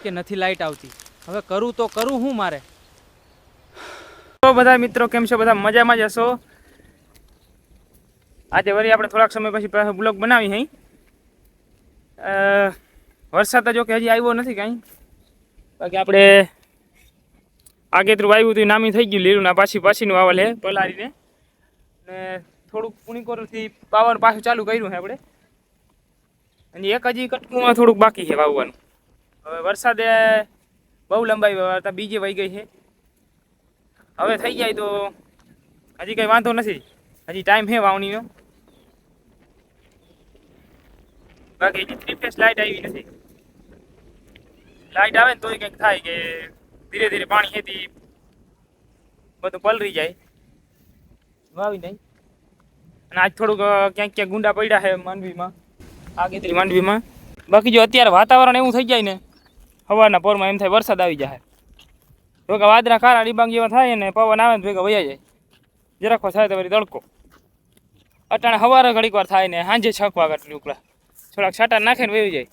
કે નથી લાઇટ આવતી. હવે કરું તો કરું હું મારે. તો બધા મિત્રો કેમ છો? બધા મજામાં જ હશો. આજે વળી આપણે થોડાક સમય પછી બ્લોગ બનાવી હઈ. વરસાદ તો જો કે હજી આવ્યો નથી કાંઈ. બાકી આપણે આગેતરું વાવ્યું હતું નામી થઈ ગયું લીલું ના પાછીનું વાવલ હે પલાળીને. ને થોડુંક પુણીકોરથી પાવર પાછું ચાલુ કર્યું છે આપણે. અને એક હજી કટકુમાં થોડુંક બાકી છે વાવવાનું. હવે વરસાદે બહુ લંબાઈ વાવતા બીજે વહી ગઈ છે. હવે થઈ જાય તો હજી કંઈ વાંધો નથી. હજી ટાઈમ છે વાવણીનો. બાકી હજી 3 ફેસ લાઇટ આવી નથી. લાઇટ આવે ને તોય કંઈક થાય કે ધીરે ધીરે પાણી ખેતી બધું પલરી જાય વાવી નહીં. અને આજ થોડુંક ક્યાંક ક્યાંક ગુંડા પડ્યા છે માંડવીમાં, આગેતરી માંડવીમાં. બાકી જો અત્યારે વાતાવરણ એવું થઈ જાય ને સવારના પોરમાં એમ થાય વરસાદ આવી જાય. તો કે વાદળા કાળા ડિબાંગ જેવા થાય ને પવન આવે ને ભેગા વયા જાય. જરાક થાય તો વળી તડકો. અટાણે સવારે ઘડીક વાર થાય ને સાંજે 6 વાગ્યા ઉકળા થોડાક છાંટા નાખે ને વહી જાય.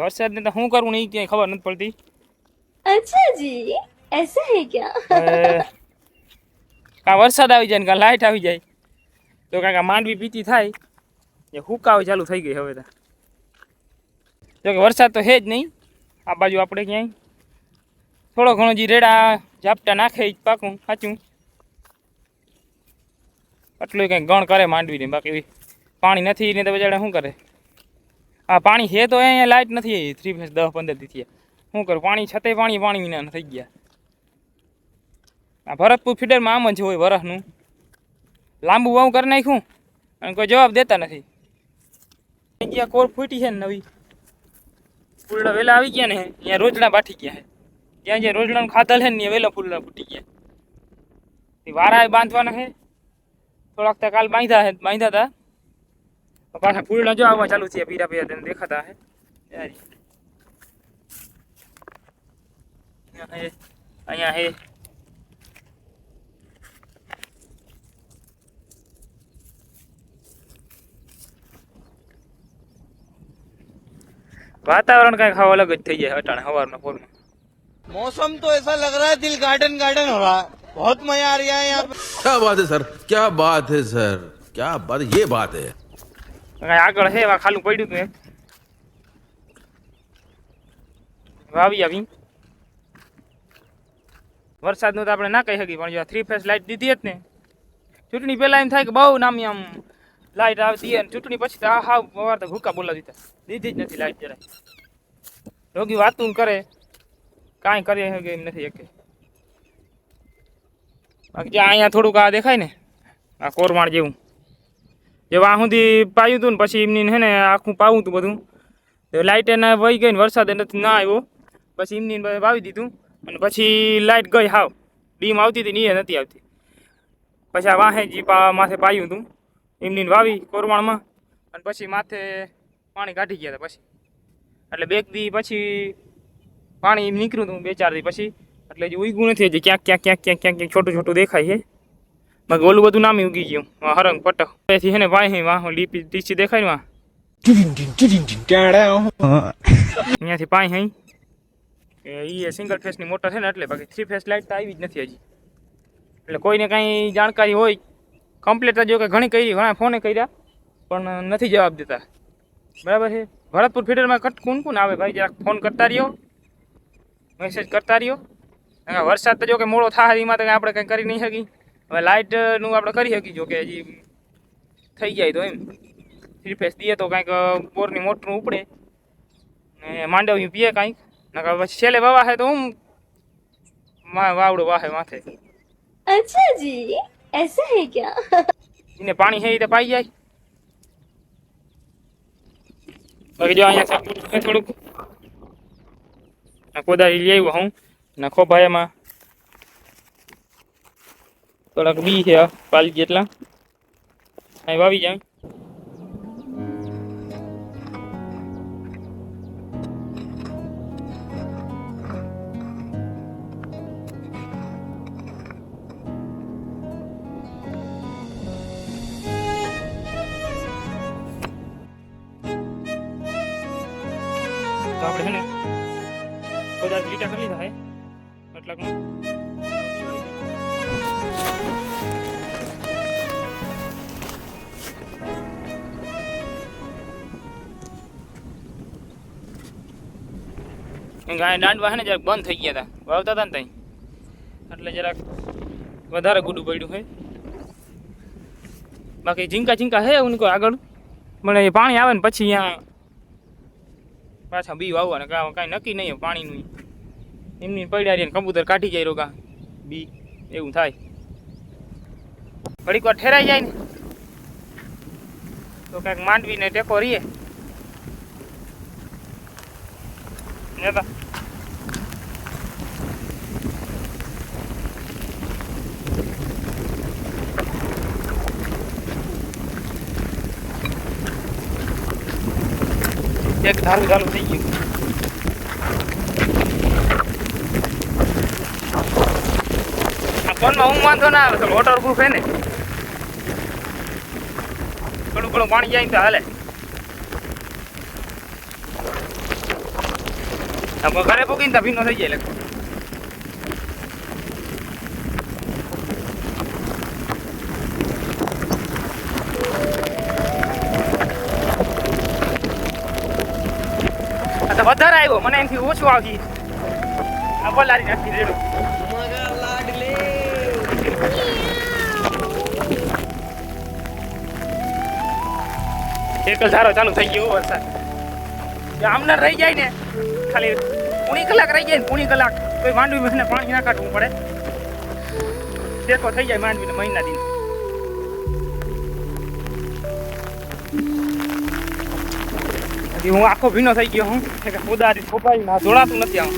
વરસાદને તો શું કરવું ને એ ક્યાંય ખબર નથી પડતી. अच्छा जी ऐसा है क्या? કાં વરસાદ આવી જાય ને કાં લાઇટ આવી જાય તો કાંઈ માંડવી પીતી થાય એ હુકાવી ચાલુ થઈ ગઈ હવે તો. જો કે વરસાદ તો છે જ નહીં આ બાજુ. આપણે ક્યાંય થોડો ઘણો જે રેડા ઝાપટા નાખે પાકું સાચું એટલું કંઈક ગણ કરે માંડવીને. બાકી પાણી નથી ને તો બજાડે શું કરે? આ પાણી છે તો અહીંયા લાઇટ નથી 3 ફેસ 10-15 દીથી શું કરું? પાણી છતાંય પાણી વિના થઈ ગયા. આ ભરતપુર ફીડરમાં આમ જ હોય વરસનું. લાંબુ વાવ કરી નાખ્યું અને કોઈ જવાબ દેતા નથી. જ્યાં કોર ફૂટી છે ને નવી ફૂલડા વહેલા આવી ગયા ને ત્યાં રોજડા બાઠી ગયા છે. ત્યાં જે રોજડાનું ખાધલ છે ને ત્યાં વહેલા ફૂલડા ફૂટી ગયા. વારા બાંધવાના છે થોડાક તો કાલ બાંધ્યા હતા. પાછા ફૂલડા જો આવવા ચાલુ થયા પીરા પીરા તેને દેખાતા હે. અહીંયા હે वातावरण का खावा अलग થઈ જાય અટાણે સવારના પોરમાં. मौसम तो ऐसा लग रहा है दिल गार्डन गार्डन हो रहा है. बहुत मजा आ रहा है यहाँ पे. क्या बात है सर, क्या बात है सर, क्या बात, ये बात है. આગળ હે ખાલું પડ્યું હતું એક વાવી આવી. વરસાદનું તો આપણે ના કહી શકીએ પણ જો 3 ફેસ લાઇટ દીધી જ ને ચૂંટણી પહેલા એમ થાય કે બહુ નામી આમ લાઇટ આવતી અને ચૂંટણી પછી તો હાવ સવાર તો ભૂકા બોલાવી દીધી જ નથી લાઇટ જરાય. રોગી વાતું કરે કાંઈ કરી શકે એમ નથી શકે. બાકી જ્યાં અહીંયા થોડુંક આ દેખાય ને આ કોરમાળ જેવું જે વાં સુધી પાયું હતું ને પછી એમની હે ને આખું પાવું હતું બધું તો લાઇટ એને વહી ગઈ ને વરસાદ નથી ના આવ્યો પછી એમની વાવી દીધું અને પછી લાઇટ ગઈ હાવ ડીમ આવતી હતી ને એ નથી આવતી. પછી આ વાહે જે માથે પાયું હતું એમની વાવી કોરમાળમાં અને પછી માથે પાણી કાઢી ગયા હતા પછી એટલે 2 દી પછી પાણી નીકળ્યું હતું 2-4 દી પછી એટલે જે ઉગ્યું નથી હજી ક્યાંક છોટું છોટું દેખાય છે. બાકી ઓલું બધું નામી ઉગી ગયું હરંગ પટક તેથી છે ને ભાઈ વાહ લીપી ટીચી દેખાય ને વાં અહીંયાથી પાણી હઈ એ સિંગલ ફેસની મોટર છે ને એટલે બાકી 3 ફેસ લાઇટ તો આવી જ નથી હજી. એટલે કોઈને કાંઈ જાણકારી હોય કમ્પ્લીટ જો કે ઘણી કરી ઘણા ફોને કર્યા પણ નથી જવાબ દેતા. બરાબર છે. ભરતપુર ફીડરમાં કોણ આવે ભાઈ જરાક ફોન કરતા રહ્યો મેસેજ કરતા રહ્યો. વરસાદ તો જો કે મોડો થાય એમાં તો આપણે કંઈ કરી નહીં શકીએ. હવે લાઇટનું આપણે કરી શકીએ જો કે હજી થઈ જાય તો એમ 3 ફેસ દઈએ તો કાંઈક બોરની મોટરું ઉપડે ને માંડવ્યું પીએ કાંઈક નકર પછી છેલ્લે વાવા છે તો હું વાવડો વાહે માથે. अच्छा जी ऐसा है क्या? એને પાણી છે એ તો પાઈ જાય. બાકી જો અહીંયા થોડુંક કોદાળી લઈ આવ્યો હું નાખો ભાઈ એમાં થોડાક બી છે પાલી જેટલા અહીં વાવી જાય. તો આપણે છે ને લીટા કરી લીધા હે એટલાકમાં ગાય દાંડવા હે ને જરાક બંધ થઈ ગયા હતા વાવતા હતા ને ત્યાં એટલે જરાક વધારે ગુડું પડ્યું હે બાકી ઝીંકા હે એવું કોઈ આગળ મને એ પાણી આવે ને પછી અહીંયા પાછા બી વાવવાના કાંઈ નક્કી નહીં પાણીનું એમની પડ્યા રહીને કબૂતર કાઢી જાય રોગા બી એવું થાય ઘડીક વાર ઠેરાઈ જાય ને તો કાંઈક માંડવીને ટેકો રહીએ નેતા એક ધારું ચાલુ થઈ ગયું આ ફોનમાં હું વાંધો ના આવે તો વોટર પ્રૂફ હે ને થોડું પાણી જાય ને તો હાલે ઘરે પોકીને તો ભીનો થઈ જાય લગભગ વધારે આવ્યો મને એમથી ઓછું આવી આ બોલારી નાખી રેડો એક ધારો ચાલુ થઈ ગયો વરસાદ આમને રહી જાય ને ખાલી પૂણી કલાક રહી જાય ને પૂણી કલાક કોઈ માંડવી મને પાણી ના કાઢવું પડે ટેકો થઈ જાય માંડવીને મહિના દિન હું આખો ભીનો થઈ ગયો હું ઉદારી ફોપાઈ ના જોડાતું નથી આમ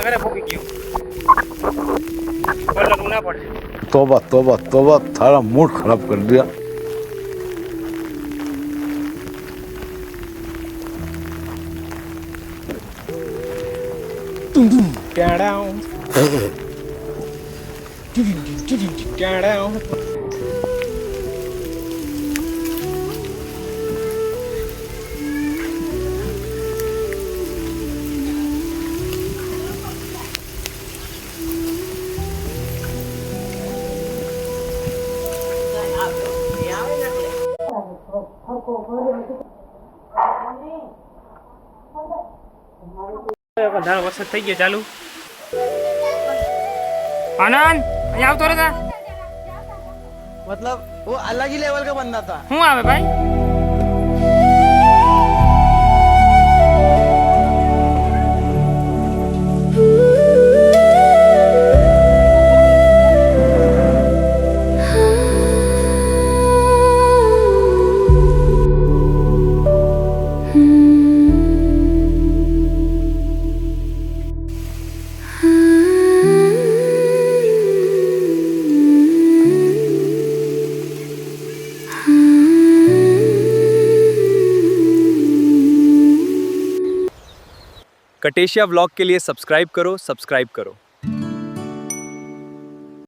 ઘરે ફોકી ગયો બોલવું ના પડે तौबा तौबा तौबा थारा मूड खराब कर दिया ધારો વરસાદ થઈ ગયો ચાલુ આનંદ અહીંયા આવતો રહેતા मतलब वो अलग ही लेवल का बंदा था શું આવે ભાઈ कटेशिया व्लॉग के लिए सब्सक्राइब करो